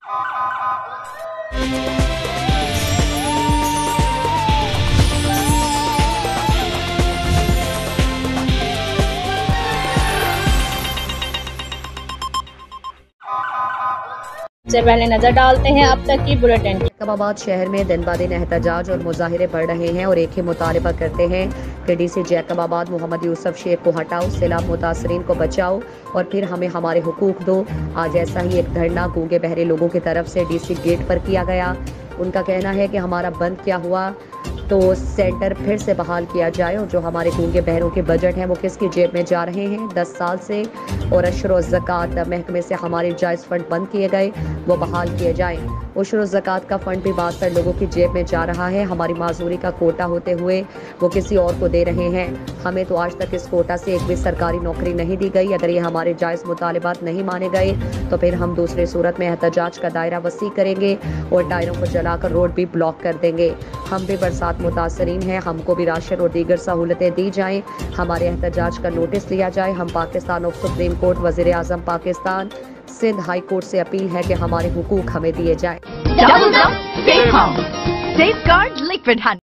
سے پہلے نظر ڈالتے ہیں اب تک کی بلیٹن۔ جیکب آباد شہر میں دن بدن احتجاج اور مظاہرے بڑھ رہے ہیں اور ایک ہی مطالبہ کرتے ہیں کہ ڈی سی جیکب آباد محمد یوسف شیخ کو ہٹاؤ، سیلاب متاثرین کو بچاؤ اور پھر ہمیں ہمارے حقوق دو۔ آج ایسا ہی ایک دھرنا گونگے بہرے لوگوں کی طرف سے ڈی سی گیٹ پر کیا گیا۔ ان کا کہنا ہے کہ ہمارا بند کیا ہوا تو سینٹر پھر سے بحال کیا جائے اور جو ہمارے گونگے بہروں کے بجٹ ہیں وہ کس کی جیب میں جا رہے ہیں 10 سال سے، اور عشر و زکوٰۃ محکمے سے ہمارے جائز فنڈ بند کیے گئے وہ بحال کیے جائیں۔ عشر و زکوٰۃ کا فنڈ بھی 62 لوگوں کی جیب میں جا رہا ہے، ہماری معذوری کا کوٹا ہوتے ہوئے وہ کسی اور کو دے رہے ہیں۔ ہمیں تو آج تک اس کوٹا سے ایک بھی سرکاری نوکری نہیں دی گئی۔ اگر یہ ہمارے جائز مطالبات نہیں مانے گئے تو پھر ہم دوسرے صورت میں احتجاج کا دائرہ وسیع کریں گے اور ٹائروں کو جلا کر روڈ بھی بلاک کر دیں گے۔ ہم بھی برسات متاثرین ہیں، ہم کو بھی راشن اور دیگر سہولتیں دی جائیں، ہمارے احتجاج کا نوٹس لیا جائے۔ ہم پاکستان آف سپریم کورٹ، وزیر اعظم پاکستان، سندھ ہائی کورٹ سے اپیل ہے کہ ہمارے حقوق ہمیں دیے جائیں۔